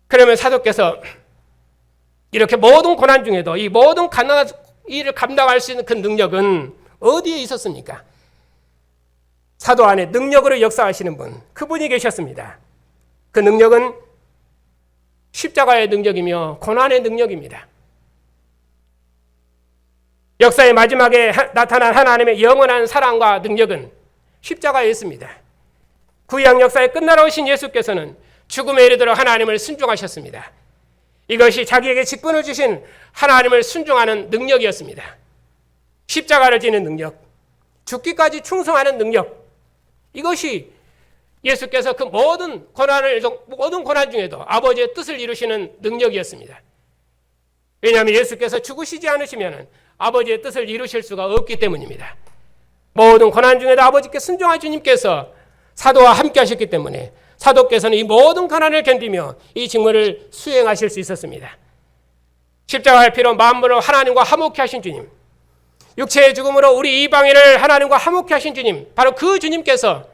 그러면 사도께서 이렇게 모든 고난 중에도 이 모든 가난한 일을 감당할 수 있는 그 능력은 어디에 있었습니까? 사도 안에 능력으로 역사하시는 분, 그분이 계셨습니다. 그 능력은 십자가의 능력이며 고난의 능력입니다. 역사의 마지막에 나타난 하나님의 영원한 사랑과 능력은 십자가에 있습니다. 구약 역사의 끝나러 오신 예수께서는 죽음에 이르도록 하나님을 순종하셨습니다. 이것이 자기에게 직분을 주신 하나님을 순종하는 능력이었습니다. 십자가를 지는 능력, 죽기까지 충성하는 능력, 이것이 예수께서 그 모든 고난 중에도 아버지의 뜻을 이루시는 능력이었습니다. 왜냐하면 예수께서 죽으시지 않으시면 아버지의 뜻을 이루실 수가 없기 때문입니다. 모든 고난 중에도 아버지께 순종한 주님께서 사도와 함께 하셨기 때문에 사도께서는 이 모든 고난을 견디며 이 직무를 수행하실 수 있었습니다. 십자가의 피로 만물을 하나님과 화목케 하신 주님, 육체의 죽음으로 우리 이방인을 하나님과 화목케 하신 주님, 바로 그 주님께서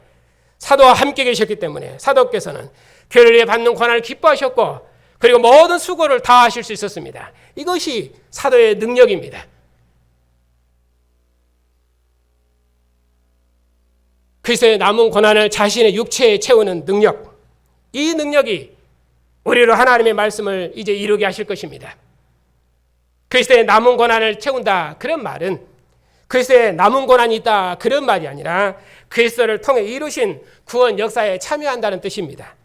사도와 함께 계셨기 때문에 사도께서는 교회를 위해 받는 고난을 기뻐하셨고 그리고 모든 수고를 다 하실 수 있었습니다. 이것이 사도의 능력입니다. 그리스도의 남은 고난을 자신의 육체에 채우는 능력, 이 능력이 우리로 하나님의 말씀을 이제 이루게 하실 것입니다. 그리스도의 남은 고난을 채운다, 그런 말은 그리스도의 남은 고난이 있다, 그런 말이 아니라 그리스도를 통해 이루신 구원 역사에 참여한다는 뜻입니다.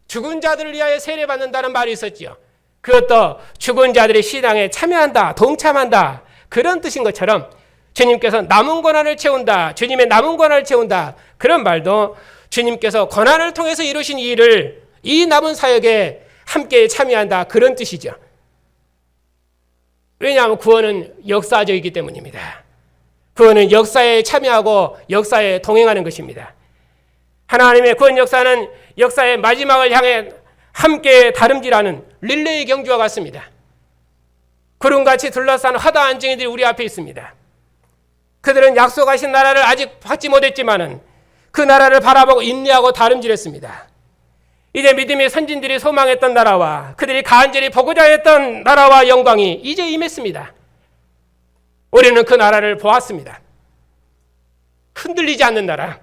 죽은 자들을 위하여 세례받는다는 말이 있었지요. 그것도 죽은 자들의 시당에 참여한다, 동참한다, 그런 뜻인 것처럼 주님께서 남은 고난을 채운다, 주님의 남은 고난을 채운다, 그런 말도 주님께서 고난을 통해서 이루신 이 일을 이 남은 사역에 함께 참여한다, 그런 뜻이죠. 왜냐하면 구원은 역사적이기 때문입니다. 구원은 역사에 참여하고 역사에 동행하는 것입니다. 하나님의 구원 역사는 역사의 마지막을 향해 함께 다름질하는 릴레이 경주와 같습니다. 구름같이 둘러싼 화다한 증인들이 우리 앞에 있습니다. 그들은 약속하신 나라를 아직 받지 못했지만은 그 나라를 바라보고 인내하고 다름질했습니다. 이제 믿음의 선진들이 소망했던 나라와 그들이 간절히 보고자 했던 나라와 영광이 이제 임했습니다. 우리는 그 나라를 보았습니다. 흔들리지 않는 나라,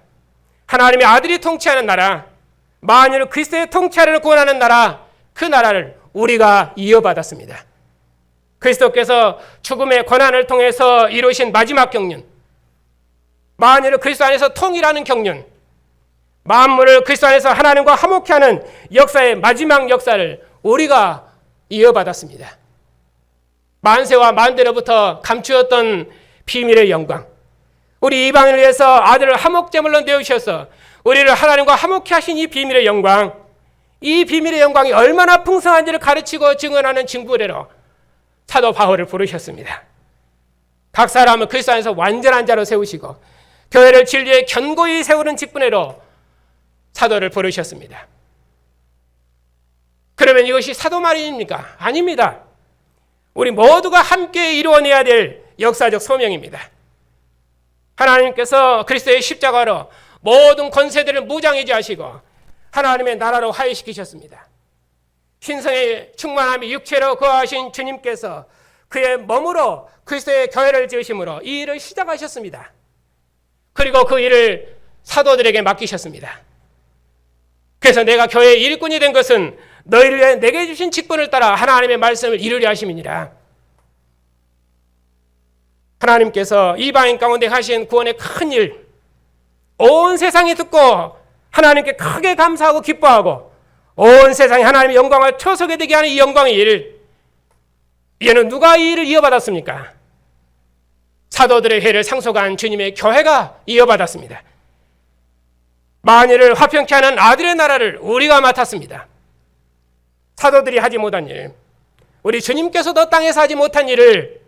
하나님의 아들이 통치하는 나라, 만일 그리스도의 통치하를 구원하는 나라, 그 나라를 우리가 이어받았습니다. 그리스도께서 죽음의 고난을 통해서 이루신 마지막 경륜, 만일 그리스도 안에서 통일하는 경륜, 만물을 그리스도 안에서 하나님과 화목케 하는 역사의 마지막 역사를 우리가 이어받았습니다. 만세와 만대로부터 감추었던 비밀의 영광, 우리 이방인을 위해서 아들을 화목제물로 내어주셔서 우리를 하나님과 화목케 하신 이 비밀의 영광, 이 비밀의 영광이 얼마나 풍성한지를 가르치고 증언하는 증거대로 사도 바울을 부르셨습니다. 각 사람을 그리스도 안에서 완전한 자로 세우시고 교회를 진리에 견고히 세우는 직분으로 사도를 부르셨습니다. 그러면 이것이 사도 말입니까? 아닙니다. 우리 모두가 함께 이루어내야 될 역사적 소명입니다. 하나님께서 그리스도의 십자가로 모든 권세들을 무장해제하시고 하나님의 나라로 화해시키셨습니다. 신성의 충만함이 육체로 거하신 주님께서 그의 몸으로 그리스도의 교회를 지으심으로 이 일을 시작하셨습니다. 그리고 그 일을 사도들에게 맡기셨습니다. 그래서 내가 교회의 일꾼이 된 것은 너희를 위해 내게 주신 직분을 따라 하나님의 말씀을 이루려 하심이니라. 하나님께서 이방인 가운데 하신 구원의 큰 일, 온 세상이 듣고 하나님께 크게 감사하고 기뻐하고 온 세상이 하나님의 영광을 초석에 되게 하는 이 영광의 일, 이제는 누가 이 일을 이어받았습니까? 사도들의 회를 상속한 주님의 교회가 이어받았습니다. 만일을 화평케 하는 아들의 나라를 우리가 맡았습니다. 사도들이 하지 못한 일, 우리 주님께서도 땅에서 하지 못한 일을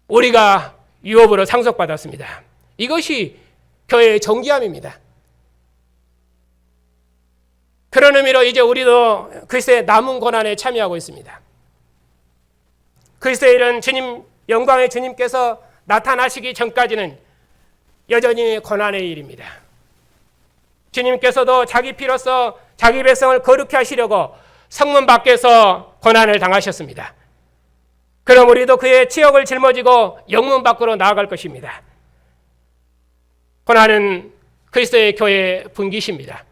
우리가 유업으로 상속받았습니다. 이것이 교회의 정기함입니다. 그런 의미로 이제 우리도 그리스도의 남은 고난에 참여하고 있습니다. 그리스도의 일은 주님, 영광의 주님께서 나타나시기 전까지는 여전히 고난의 일입니다. 주님께서도 자기 피로써 자기 백성을 거룩히 하시려고 성문 밖에서 고난을 당하셨습니다. 그럼 우리도 그의 치욕을 짊어지고 영문 밖으로 나아갈 것입니다. 고난은 그리스도의 교회의 분기십니다.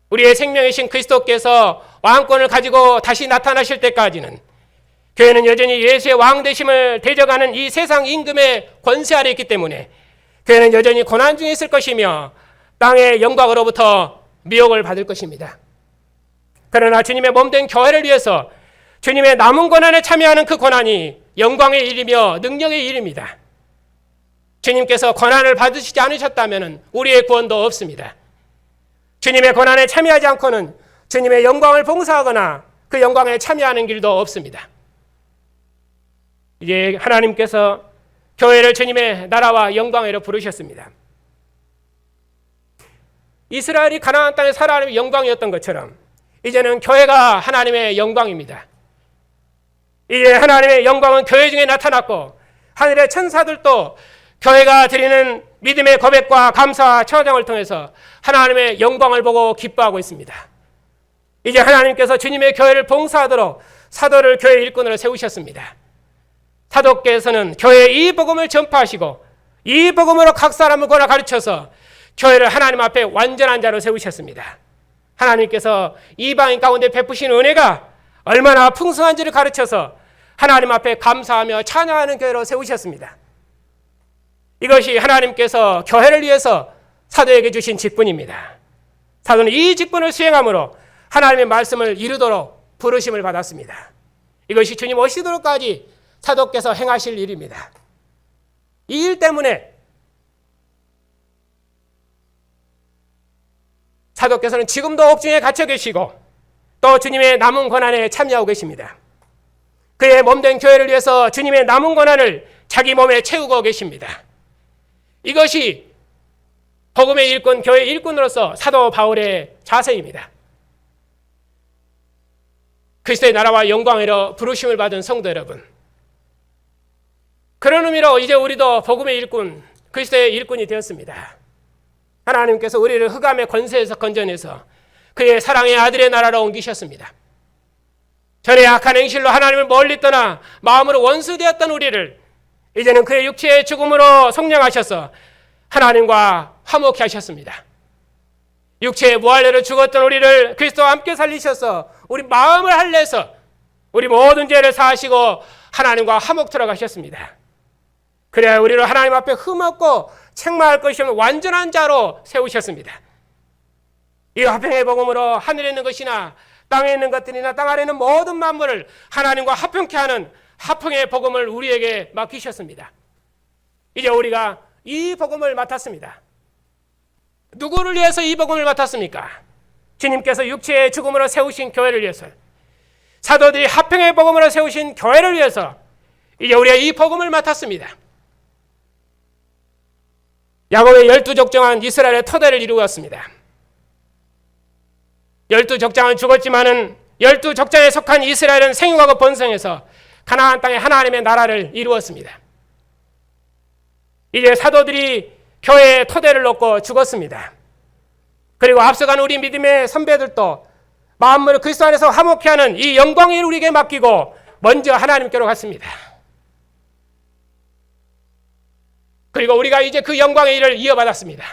우리의 생명이신 그리스도께서 왕권을 가지고 다시 나타나실 때까지는 교회는 여전히 예수의 왕 되심을 대적하는 이 세상 임금의 권세 아래 있기 때문에 교회는 여전히 고난 중에 있을 것이며 땅의 영광으로부터 미혹을 받을 것입니다. 그러나 주님의 몸된 교회를 위해서 주님의 남은 고난에 참여하는 그 고난이 영광의 일이며 능력의 일입니다. 주님께서 고난을 받으시지 않으셨다면 우리의 구원도 없습니다. 주님의 고난에 참여하지 않고는 주님의 영광을 봉사하거나 그 영광에 참여하는 길도 없습니다. 이제 하나님께서 교회를 주님의 나라와 영광으로 부르셨습니다. 이스라엘이 가나안 땅에 살아가는 영광이었던 것처럼 이제는 교회가 하나님의 영광입니다. 이제 하나님의 영광은 교회 중에 나타났고 하늘의 천사들도 교회가 드리는 믿음의 고백과 감사와 찬양을 통해서 하나님의 영광을 보고 기뻐하고 있습니다. 이제 하나님께서 주님의 교회를 봉사하도록 사도를 교회 일꾼으로 세우셨습니다. 사도께서는 교회의 이 복음을 전파하시고 이 복음으로 각 사람을 권하 가르쳐서 교회를 하나님 앞에 완전한 자로 세우셨습니다. 하나님께서 이방인 가운데 베푸신 은혜가 얼마나 풍성한지를 가르쳐서 하나님 앞에 감사하며 찬양하는 교회로 세우셨습니다. 이것이 하나님께서 교회를 위해서 사도에게 주신 직분입니다. 사도는 이 직분을 수행함으로 하나님의 말씀을 이루도록 부르심을 받았습니다. 이것이 주님 오시도록까지 사도께서 행하실 일입니다. 이 일 때문에 사도께서는 지금도 옥중에 갇혀 계시고 또 주님의 남은 고난에 참여하고 계십니다. 그의 몸된 교회를 위해서 주님의 남은 고난을 자기 몸에 채우고 계십니다. 이것이 복음의 일꾼, 교회 일꾼으로서 사도 바울의 자세입니다. 그리스도의 나라와 영광으로 부르심을 받은 성도 여러분, 그런 의미로 이제 우리도 복음의 일꾼, 그리스도의 일꾼이 되었습니다. 하나님께서 우리를 흑암의 권세에서 건져내서 그의 사랑의 아들의 나라로 옮기셨습니다. 전에 악한 행실로 하나님을 멀리 떠나 마음으로 원수되었던 우리를 이제는 그의 육체의 죽음으로 속량하셔서 하나님과 화목케 하셨습니다. 육체의 무할례로 죽었던 우리를 그리스도와 함께 살리셔서 우리 마음을 할례해서 우리 모든 죄를 사하시고 하나님과 화목토록 하셨습니다. 그래야 우리를 하나님 앞에 흠없고 책망할 것이 없는 완전한 자로 세우셨습니다. 이 화평의 복음으로 하늘에 있는 것이나 땅에 있는 것들이나 땅 아래 있는 모든 만물을 하나님과 화평케 하는 화평의 복음을 우리에게 맡기셨습니다. 이제 우리가 이 복음을 맡았습니다. 누구를 위해서 이 복음을 맡았습니까? 주님께서 육체의 죽음으로 세우신 교회를 위해서, 사도들이 화평의 복음으로 세우신 교회를 위해서 이제 우리가 이 복음을 맡았습니다. 야곱의 12족장은 이스라엘의 토대를 이루었습니다. 12족장은 죽었지만은 12족장에 속한 이스라엘은 생육하고 번성해서 가나안 땅에 하나님의 나라를 이루었습니다. 이제 사도들이 교회의 토대를 놓고 죽었습니다. 그리고 앞서간 우리 믿음의 선배들도 만물을 그리스도 안에서 화목케 하는 이 영광의 일을 우리에게 맡기고 먼저 하나님께로 갔습니다. 그리고 우리가 이제 그 영광의 일을 이어받았습니다.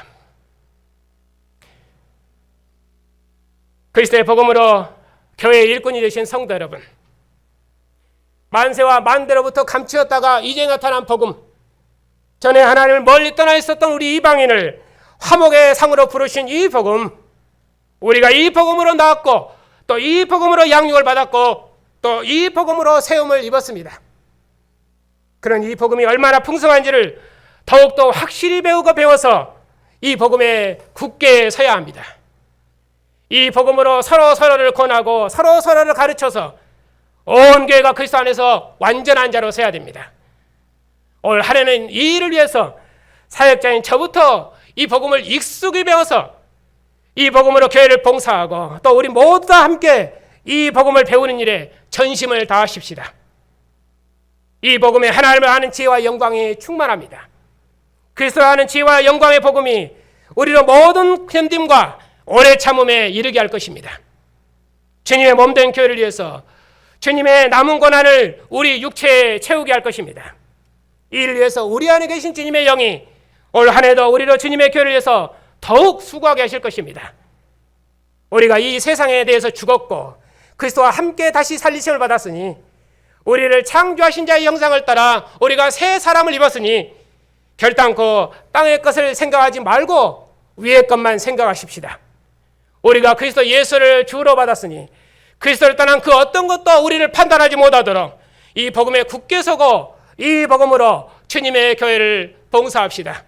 그리스도의 복음으로 교회의 일꾼이 되신 성도 여러분, 만세와 만대로부터 감추었다가 이제 나타난 복음, 전에 하나님을 멀리 떠나 있었던 우리 이방인을 화목의 상으로 부르신 이 복음, 우리가 이 복음으로 나왔고 또 이 복음으로 양육을 받았고 또 이 복음으로 세움을 입었습니다. 그런 이 복음이 얼마나 풍성한지를 더욱더 확실히 배우고 배워서 이 복음에 굳게 서야 합니다. 이 복음으로 서로서로를 권하고 서로서로를 가르쳐서 온 교회가 그리스도 안에서 완전한 자로 서야 됩니다. 올 한 해는 이 일을 위해서 사역자인 저부터 이 복음을 익숙히 배워서 이 복음으로 교회를 봉사하고 또 우리 모두 다 함께 이 복음을 배우는 일에 전심을 다하십시다. 이 복음에 하나님을 아는 지혜와 영광이 충만합니다. 그리스도를 아는 지혜와 영광의 복음이 우리로 모든 견딤과 오래 참음에 이르게 할 것입니다. 주님의 몸된 교회를 위해서 주님의 남은 고난을 우리 육체에 채우게 할 것입니다. 이를 위해서 우리 안에 계신 주님의 영이 올 한 해도 우리로 주님의 교회를 위해서 더욱 수고하게 하실 것입니다. 우리가 이 세상에 대해서 죽었고 그리스도와 함께 다시 살리심을 받았으니 우리를 창조하신 자의 형상을 따라 우리가 새 사람을 입었으니 결단코 땅의 것을 생각하지 말고 위의 것만 생각하십시다. 우리가 그리스도 예수를 주로 받았으니 그리스도를 떠난 그 어떤 것도 우리를 판단하지 못하도록 이 복음에 굳게 서고 이 복음으로 주님의 교회를 봉사합시다.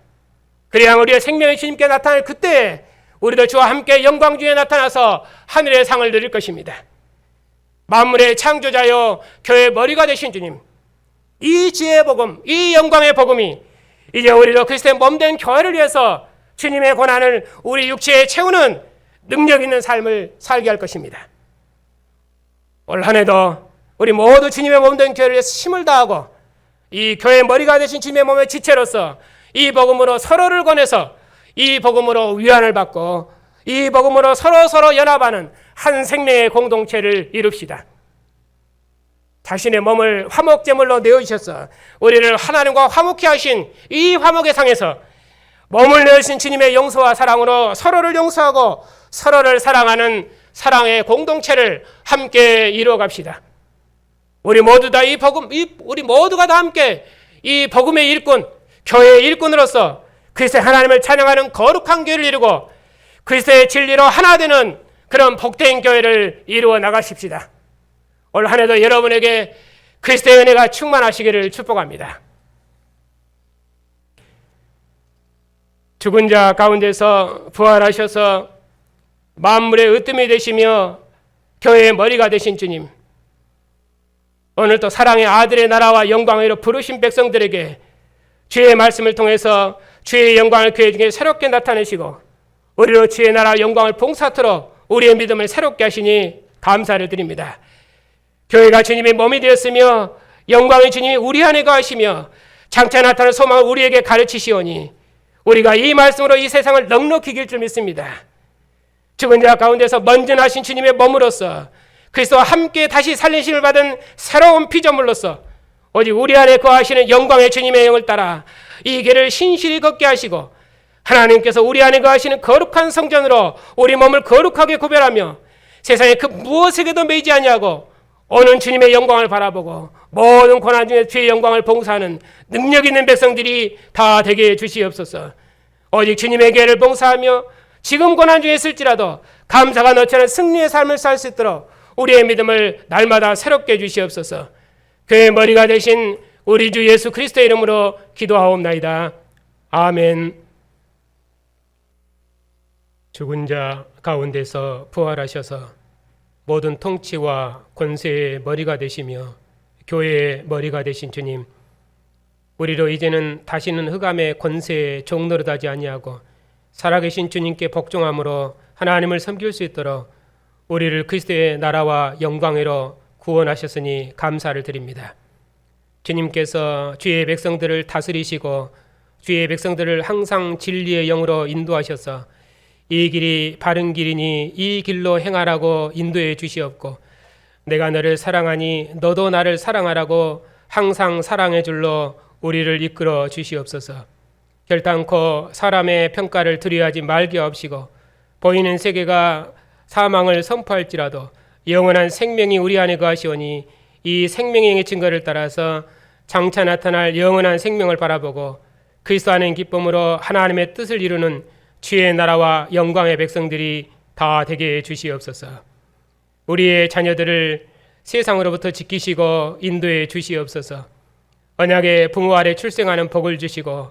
그래야 우리의 생명이 주님께 나타날 그때에 우리도 주와 함께 영광 중에 나타나서 하늘의 상을 누릴 것입니다. 만물의 창조자여 교회의 머리가 되신 주님, 이 지혜의 복음, 이 영광의 복음이 이제 우리로 그리스도의 몸된 교회를 위해서 주님의 고난을 우리 육체에 채우는 능력 있는 삶을 살게 할 것입니다. 올 한 해도 우리 모두 주님의 몸된 교회를 위해서 힘을 다하고 이 교회의 머리가 되신 주님의 몸의 지체로서 이 복음으로 서로를 권해서 이 복음으로 위안을 받고 이 복음으로 서로 연합하는 한 생명의 공동체를 이룹시다. 자신의 몸을 화목제물로 내어주셔서 우리를 하나님과 화목케 하신 이 화목의 상에서 몸을 내어주신 주님의 용서와 사랑으로 서로를 용서하고 서로를 사랑하는 사랑의 공동체를 함께 이루어 갑시다. 우리 모두 다 이 복음, 우리 모두가 다 함께 이 복음의 일꾼, 교회의 일꾼으로서 그리스도의 하나님을 찬양하는 거룩한 교회를 이루고 그리스도의 진리로 하나 되는 그런 복된 교회를 이루어 나가십시다. 올 한 해도 여러분에게 그리스도의 은혜가 충만하시기를 축복합니다. 죽은 자 가운데서 부활하셔서 만물의 으뜸이 되시며 교회의 머리가 되신 주님, 오늘 또 사랑의 아들의 나라와 영광으로 부르신 백성들에게 주의 말씀을 통해서 주의 영광을 교회 중에 새롭게 나타내시고 우리로 주의 나라 영광을 봉사토록 우리의 믿음을 새롭게 하시니 감사를 드립니다. 교회가 주님의 몸이 되었으며 영광의 주님이 우리 안에 거하시며 장차 나타날 소망을 우리에게 가르치시오니 우리가 이 말씀으로 이 세상을 넉넉히 이길 줄 믿습니다. 죽은 자 가운데서 먼저 나신 주님의 몸으로서 그리스도와 함께 다시 살리심을 받은 새로운 피조물로서 오직 우리 안에 거하시는 영광의 주님의 영을 따라 이 길을 신실히 걷게 하시고 하나님께서 우리 안에 거하시는 거룩한 성전으로 우리 몸을 거룩하게 구별하며 세상에 그 무엇에게도 매이지 아니하고 오는 주님의 영광을 바라보고 모든 고난 중에 주의 영광을 봉사하는 능력 있는 백성들이 다 되게 해주시옵소서. 오직 주님의 교회를 봉사하며 지금 고난 중에 있을지라도 감사가 넘치는 승리의 삶을 살 수 있도록 우리의 믿음을 날마다 새롭게 해주시옵소서. 그의 머리가 되신 우리 주 예수 그리스도의 이름으로 기도하옵나이다. 아멘. 죽은 자 가운데서 부활하셔서 모든 통치와 권세의 머리가 되시며 교회의 머리가 되신 주님, 우리로 이제는 다시는 흑암의 권세에 종노릇하지 아니하고 살아계신 주님께 복종함으로 하나님을 섬길 수 있도록 우리를 그리스도의 나라와 영광으로 구원하셨으니 감사를 드립니다. 주님께서 주의 백성들을 다스리시고 주의 백성들을 항상 진리의 영으로 인도하셔서 이 길이 바른 길이니 이 길로 행하라고 인도해 주시옵고 내가 너를 사랑하니 너도 나를 사랑하라고 항상 사랑의 줄로 우리를 이끌어 주시옵소서. 결단코 사람의 평가를 두려워하지 말게 하옵시고 보이는 세계가 사망을 선포할지라도 영원한 생명이 우리 안에 거하시오니 이 생명의 증거를 따라서 장차 나타날 영원한 생명을 바라보고 그리스도 안의 기쁨으로 하나님의 뜻을 이루는 주의 나라와 영광의 백성들이 다 되게 해 주시옵소서. 우리의 자녀들을 세상으로부터 지키시고 인도해 주시옵소서. 언약의 부모 아래 출생하는 복을 주시고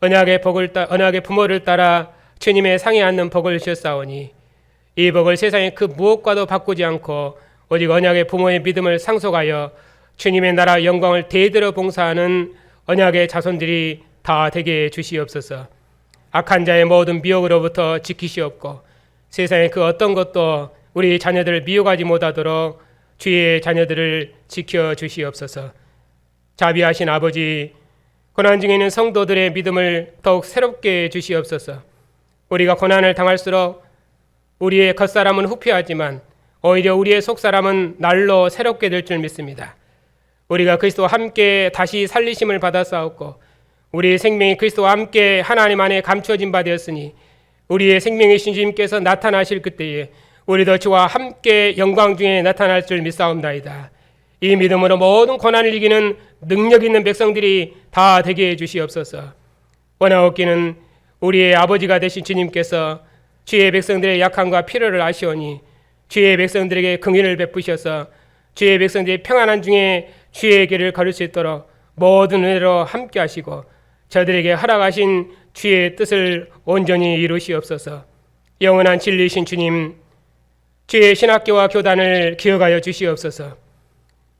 언약의 부모를 따라 주님의 상에 앉는 복을 주셨사오니 이 복을 세상의 그 무엇과도 바꾸지 않고 오직 언약의 부모의 믿음을 상속하여 주님의 나라 영광을 대대로 봉사하는 언약의 자손들이 다 되게 해 주시옵소서. 악한 자의 모든 미혹으로부터 지키시옵고 세상의 그 어떤 것도 우리 자녀들을 미혹하지 못하도록 주의 자녀들을 지켜 주시옵소서. 자비하신 아버지, 고난 중에 있는 성도들의 믿음을 더욱 새롭게 해 주시옵소서. 우리가 고난을 당할수록 우리의 겉사람은 후퇴하지만 오히려 우리의 속사람은 날로 새롭게 될 줄 믿습니다. 우리가 그리스도와 함께 다시 살리심을 받았사옵고 우리의 생명이 그리스도와 함께 하나님 안에 감추어진 바 되었으니 우리의 생명이신 주님께서 나타나실 그때에 우리도 주와 함께 영광 중에 나타날 줄 믿사옵나이다. 이 믿음으로 모든 고난을 이기는 능력 있는 백성들이 다 되게 해 주시옵소서. 원하옵기는 우리의 아버지가 되신 주님께서 주의 백성들의 약함과 필요를 아시오니 주의 백성들에게 긍휼을 베푸셔서 주의 백성들이 평안한 중에 주의 길을 걸을 수 있도록 모든 은혜로 함께 하시고 저들에게 허락하신 주의 뜻을 온전히 이루시옵소서. 영원한 진리이신 주님, 주의 신학교와 교단을 기억하여 주시옵소서.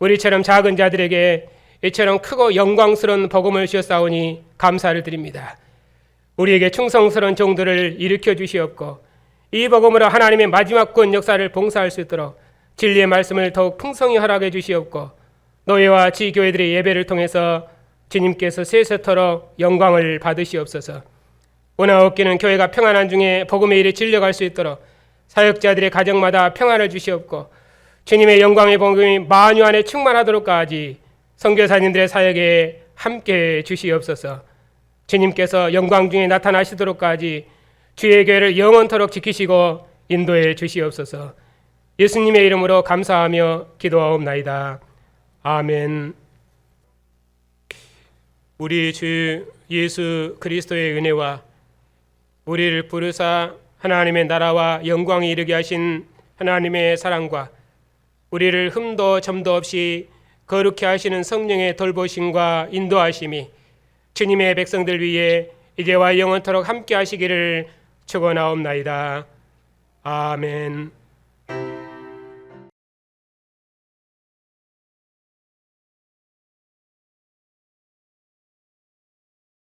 우리처럼 작은 자들에게 이처럼 크고 영광스러운 복음을 주셨사오니 감사를 드립니다. 우리에게 충성스러운 종들을 일으켜 주시옵고 이 복음으로 하나님의 마지막 권 역사를 봉사할 수 있도록 진리의 말씀을 더욱 풍성히 허락해 주시옵고 노예와 지교회들의 예배를 통해서 주님께서 세세토록 영광을 받으시옵소서. 원하옵기는 교회가 평안한 중에 복음의 일에 진력할 수 있도록 사역자들의 가정마다 평안을 주시옵고 주님의 영광의 복음이 만유 안에 충만하도록까지 선교사님들의 사역에 함께 주시옵소서. 주님께서 영광 중에 나타나시도록까지 주의 교회를 영원토록 지키시고 인도해 주시옵소서. 예수님의 이름으로 감사하며 기도하옵나이다. 아멘. 우리 주 예수 그리스도의 은혜와 우리를 부르사 하나님의 나라와 영광에 이르게 하신 하나님의 사랑과 우리를 흠도 점도 없이 거룩히 하시는 성령의 돌보심과 인도하심이 주님의 백성들 위에 이제와 영원토록 함께 하시기를 축원하옵나이다. 아멘.